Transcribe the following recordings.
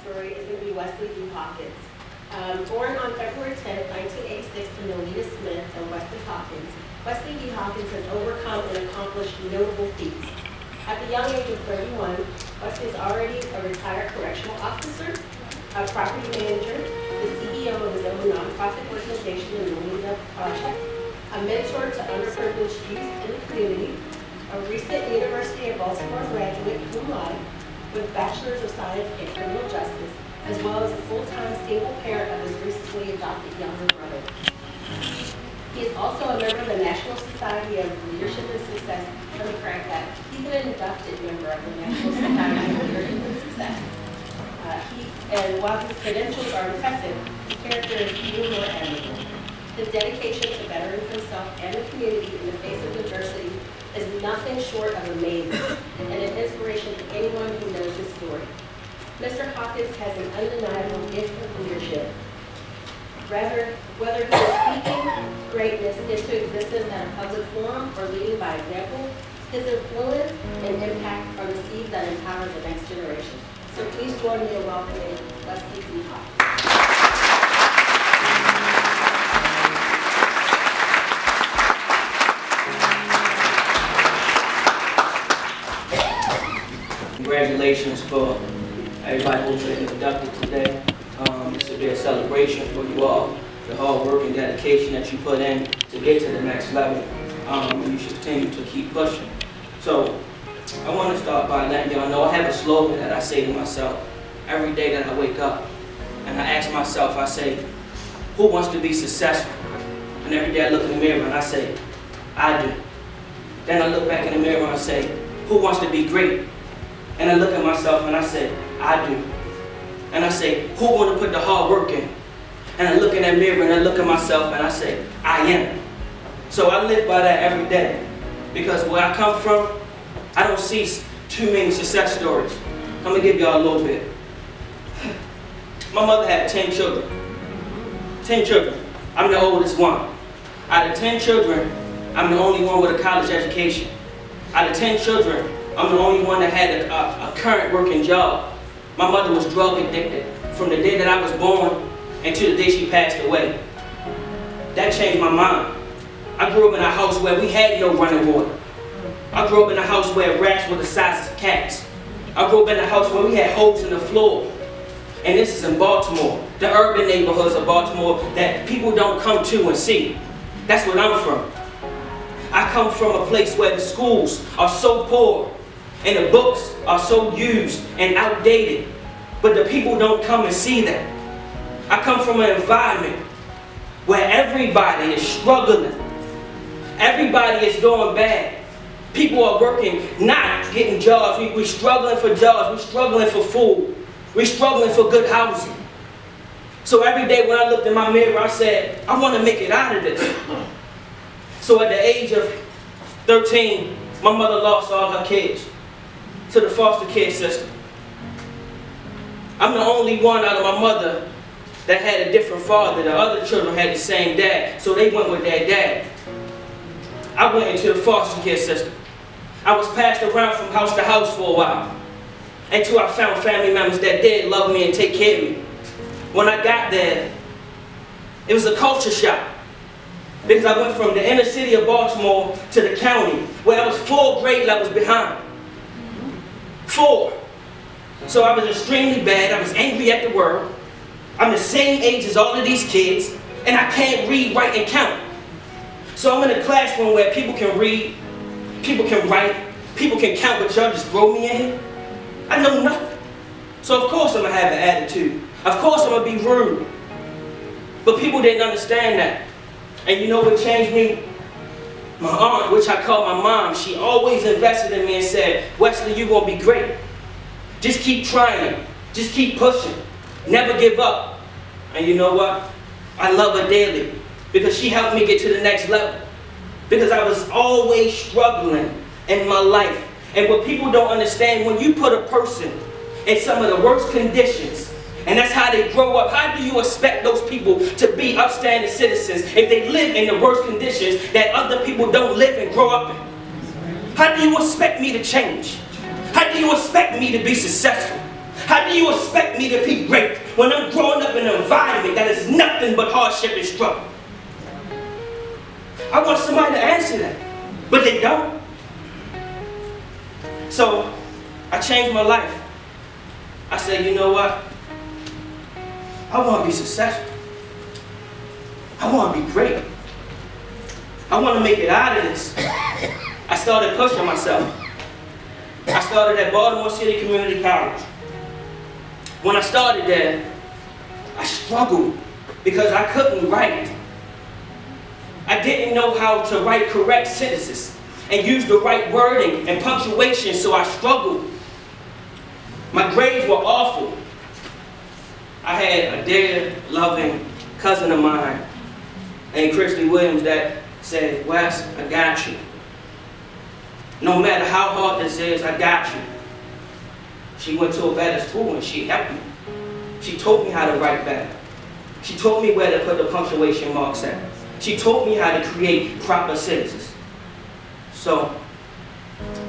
story is going to be Wesley Hawkins. Born on February 10, 1986 to Melita Smith and Wesley Hawkins, Wesley D. Hawkins has overcome and accomplished notable feats. At the young age of 31, Wesley is already a retired correctional officer, a property manager, the CEO of his own nonprofit organization, the Melita Project, a mentor to underprivileged youth in the community, a recent University of Baltimore graduate cum laude with Bachelor's of Science in Criminal Justice, as well as a full-time single parent of his recently adopted younger brother. He is also a member of the National Society of Leadership and Success. Let me correct that. He's an inducted member of the National Society of Leadership and Success. And while his credentials are impressive, his character is even more admirable. His dedication to bettering himself and the community in the face of adversity is nothing short of amazing and an inspiration to anyone who knows his story. Mr. Hawkins has an undeniable gift of leadership. Whether he is speaking greatness into existence at a public forum or leading by example, his influence and impact are the seeds that empower the next generation. So please join me in welcoming Wesley D. Hawkins. Congratulations for everybody who's been inducted today. This will be a celebration for you all, the hard work and dedication that you put in to get to the next level. You should continue to keep pushing. So I want to start by letting y'all know I have a slogan that I say to myself every day that I wake up. And I ask myself, I say, who wants to be successful? And every day I look in the mirror and I say, I do. Then I look back in the mirror and I say, who wants to be great? And I look at myself and I say, I do. And I say, who want to put the hard work in? And I look in that mirror and I look at myself and I say, I am. So I live by that every day. Because where I come from, I don't see too many success stories. I'm going to give y'all a little bit. My mother had 10 children. 10 children. I'm the oldest one. Out of 10 children, I'm the only one with a college education. Out of 10 children, I'm the only one that had a current working job. My mother was drug addicted from the day that I was born until the day she passed away. That changed my mind. I grew up in a house where we had no running water. I grew up in a house where rats were the size of cats. I grew up in a house where we had holes in the floor. And this is in Baltimore, the urban neighborhoods of Baltimore that people don't come to and see. That's where I'm from. I come from a place where the schools are so poor and the books are so used and outdated, but the people don't come and see that. I come from an environment where everybody is struggling. Everybody is doing bad. People are working, not getting jobs. We're struggling for jobs. We're struggling for food. We're struggling for good housing. So every day when I looked in my mirror, I said, I want to make it out of this. So at the age of 13, my mother lost all her kids to the foster care system. I'm the only one out of my mother that had a different father. The other children had the same dad, so they went with their dad. I went into the foster care system. I was passed around from house to house for a while until I found family members that did love me and take care of me. When I got there, it was a culture shock because I went from the inner city of Baltimore to the county where I was 4 grade levels behind. 4. So I was extremely bad. I was angry at the world. I'm the same age as all of these kids, and I can't read, write, and count. So I'm in a classroom where people can read, people can write, people can count, but y'all just throw me in here. I know nothing. So of course I'm going to have an attitude. Of course I'm going to be rude. But people didn't understand that. And you know what changed me? My aunt, which I call my mom, she always invested in me and said, Wesley, you're going to be great. Just keep trying. Just keep pushing. Never give up. And you know what? I love her daily because she helped me get to the next level. Because I was always struggling in my life. And what people don't understand, when you put a person in some of the worst conditions, and that's how they grow up, how do you expect those people to be upstanding citizens if they live in the worst conditions that other people don't live and grow up in? How do you expect me to change? How do you expect me to be successful? How do you expect me to be great when I'm growing up in an environment that is nothing but hardship and struggle? I want somebody to answer that, but they don't. So I changed my life. I said, you know what? I want to be successful. I want to be great. I want to make it out of this. I started pushing myself. I started at Baltimore City Community College. When I started there, I struggled because I couldn't write. I didn't know how to write correct sentences and use the right wording and punctuation, so I struggled. My grades were awful. I had a dear, loving cousin of mine named Christy Williams that said, Wes, I got you. No matter how hard this is, I got you. She went to a better school and she helped me. She taught me how to write better. She taught me where to put the punctuation marks at. She taught me how to create proper sentences. So,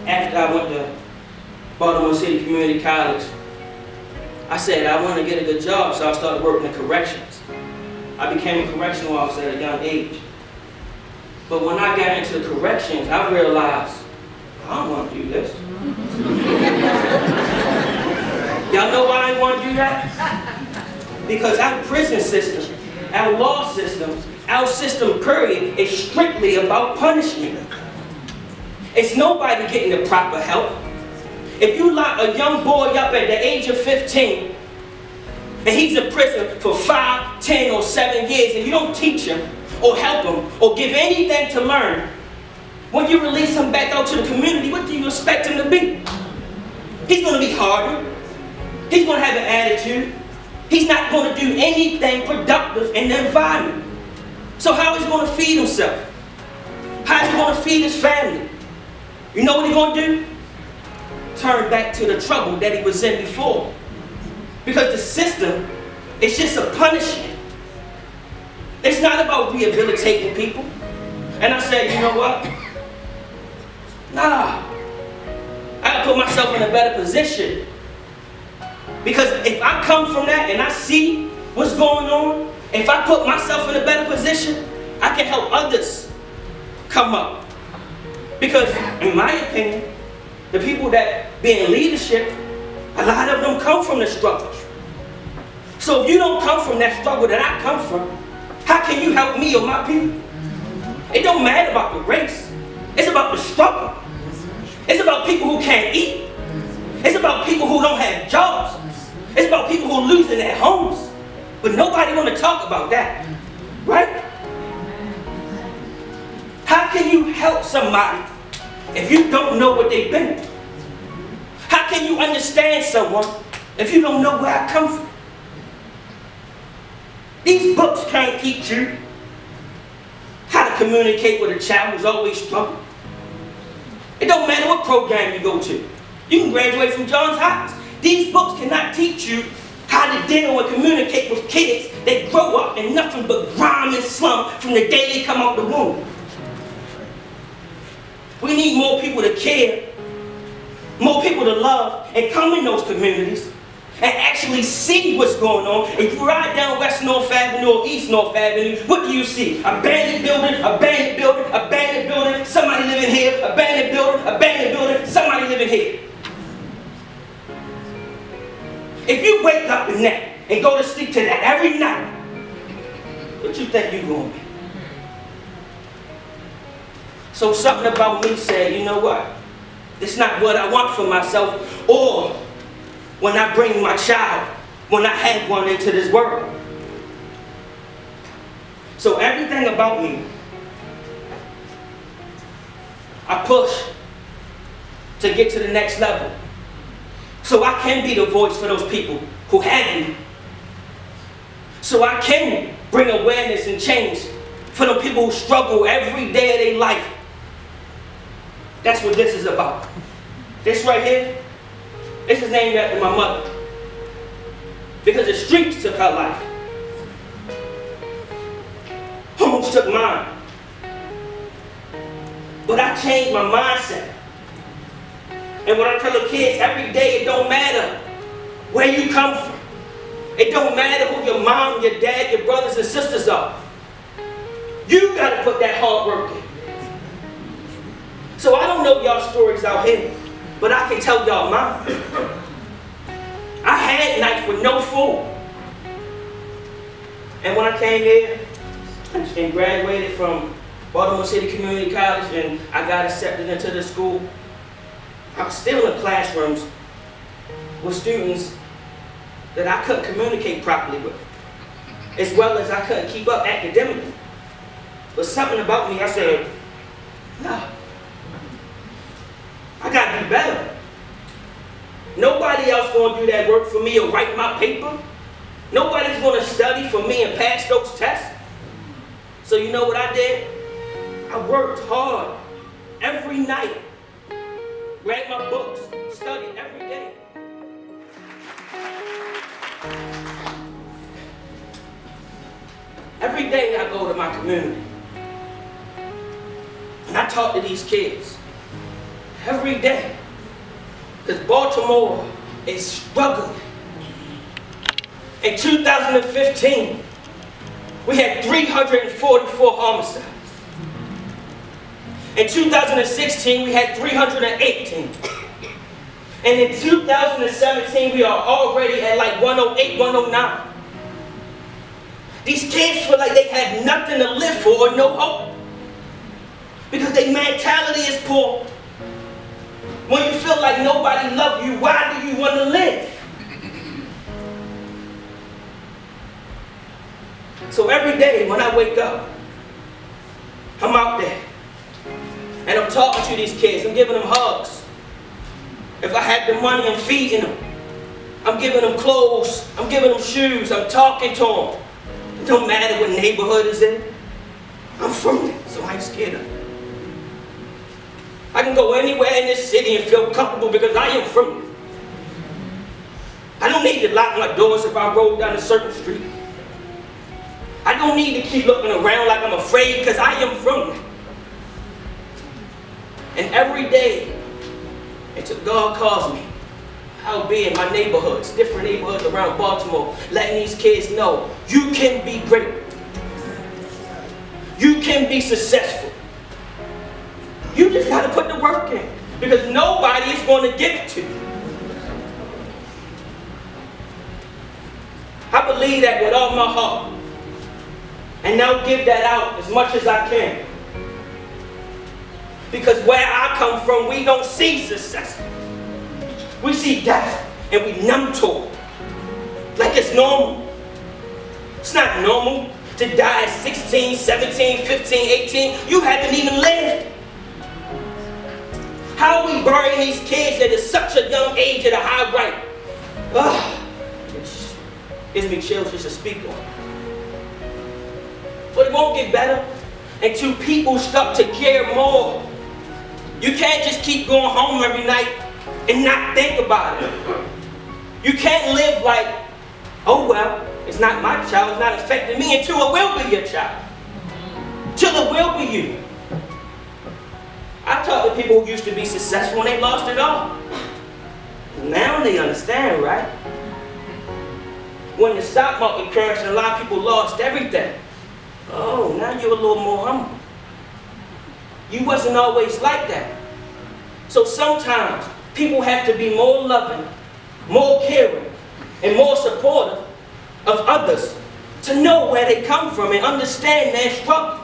after I went to Baltimore City Community College, I said I want to get a good job, so I started working in corrections. I became a correctional officer at a young age. But when I got into the corrections, I realized, I don't want to do this. Y'all know why I didn't want to do that? Because our prison system, our law system, our system period is strictly about punishment. It's nobody getting the proper help. If you lock a young boy up at the age of 15, and he's in prison for 5, 10, or 7 years, and you don't teach him, or help him, or give anything to learn, when you release him back out to the community, what do you expect him to be? He's going to be harder. He's going to have an attitude. He's not going to do anything productive in the environment. So how is he going to feed himself? How is he going to feed his family? You know what he's going to do? Turn back to the trouble that he was in before. Because the system is just a punishment. It's not about rehabilitating people. And I said, you know what? Nah. I gotta put myself in a better position. Because if I come from that and I see what's going on, if I put myself in a better position, I can help others come up. Because in my opinion, the people that be in leadership, a lot of them come from the struggles. So if you don't come from that struggle that I come from, how can you help me or my people? It don't matter about the race. It's about the struggle. It's about people who can't eat. It's about people who don't have jobs. It's about people who are losing their homes. But nobody want to talk about that, right? How can you help somebody if you don't know what they've been through? How can you understand someone if you don't know where I come from? These books can't teach you how to communicate with a child who's always struggling. It don't matter what program you go to. You can graduate from Johns Hopkins. These books cannot teach you how to deal and communicate with kids that grow up in nothing but grime and slum from the day they come out the womb. We need more people to care, more people to love, and come in those communities and actually see what's going on. If you ride down West North Avenue or East North Avenue, what do you see? Abandoned building, abandoned building, abandoned building, somebody living here, abandoned building, somebody living here. If you wake up in that and go to sleep to that every night, what you think you're going to be? So something about me said, you know what? It's not what I want for myself, or when I bring my child, when I have one into this world. So everything about me, I push to get to the next level. So I can be the voice for those people who have me. So I can bring awareness and change for the people who struggle every day of their life. That's what this is about. This right here, this is named after my mother. Because the streets took her life. Homes took mine. But I changed my mindset. And when I tell the kids every day, it don't matter where you come from. It don't matter who your mom, your dad, your brothers and sisters are. You got to put that hard work in. So I don't know y'all stories out here, but I can tell y'all mine. I had nights with no food. And when I came here and graduated from Baltimore City Community College and I got accepted into the school, I was still in classrooms with students that I couldn't communicate properly with, as well as I couldn't keep up academically. But something about me, I said, no, I gotta do better. Nobody else gonna do that work for me or write my paper. Nobody's gonna study for me and pass those tests. So you know what I did? I worked hard every night, read my books, studied every day. Every day I go to my community and I talk to these kids. Every day. Because Baltimore is struggling. In 2015, we had 344 homicides. In 2016, we had 318. And in 2017, we are already at like 108, 109. These kids feel like they have nothing to live for or no hope. Because their mentality is poor. When you feel like nobody loves you, why do you want to live? So every day when I wake up, I'm out there. And I'm talking to these kids. I'm giving them hugs. If I had the money, I'm feeding them. I'm giving them clothes. I'm giving them shoes. I'm talking to them. It don't matter what neighborhood is in. I'm from it, so I ain't scared of it. I can go anywhere in this city and feel comfortable because I am from it. I don't need to lock my doors if I roll down a certain street. I don't need to keep looking around like I'm afraid because I am from it. And every day, until God calls me, I'll be in my neighborhoods, different neighborhoods around Baltimore, letting these kids know, you can be great. You can be successful. You just got to put the work in, because nobody is going to give it to you. I believe that with all my heart, and now give that out as much as I can. Because where I come from, we don't see success. We see death, and we numb to it. Like it's normal. It's not normal to die at 16, 17, 15, 18. You haven't even lived. How are we burying these kids at such a young age at a high rate? It gives me chills just to speak on. But it won't get better until people start to care more. You can't just keep going home every night and not think about it. You can't live like, oh well, it's not my child, it's not affecting me, until it will be your child. Till it will be you. I talk to people who used to be successful and they lost it all. Now they understand, right? When the stock market crashed and a lot of people lost everything. Oh, now you're a little more humble. You wasn't always like that. So sometimes people have to be more loving, more caring, and more supportive of others to know where they come from and understand their struggle.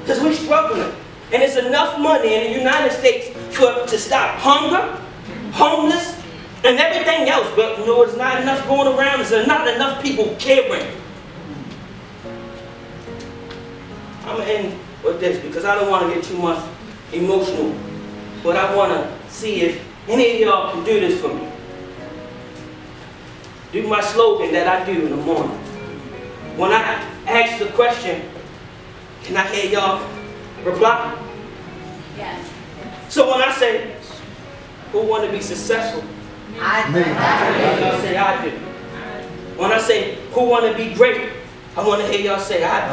Because we're struggling. And there's enough money in the United States to stop hunger, homeless, and everything else. But you know, there's not enough going around. There's not enough people caring. I'm going to end with this because I don't want to get too much emotional. But I want to see if any of y'all can do this for me. Do my slogan that I do in the morning. When I ask the question, can I hear y'all reply? Yes. So when I say, who want to be successful? I do. Y'all say, I do. When I say, who want to be great? I want to hear y'all say, I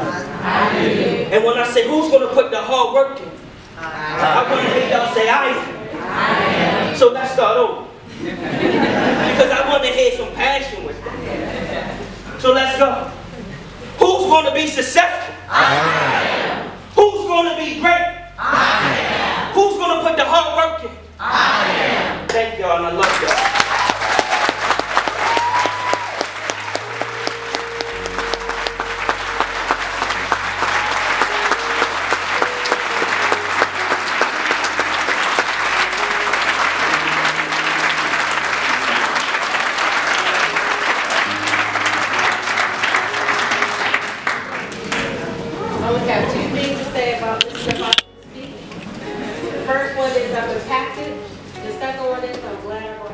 do. And when I say, who's going to put the hard work in? I want to hear y'all say, I am. So let's start over. Because I want to hear some passion with that. So let's go. Who's going to be successful? I am. Who's going to be great? I am. Who's going to put the hard work in? I am. Thank y'all, and I love y'all. I only have two things to say about Mr. Hawkins' speech. The first one is I'm impacted. The second one is I'm glad I brought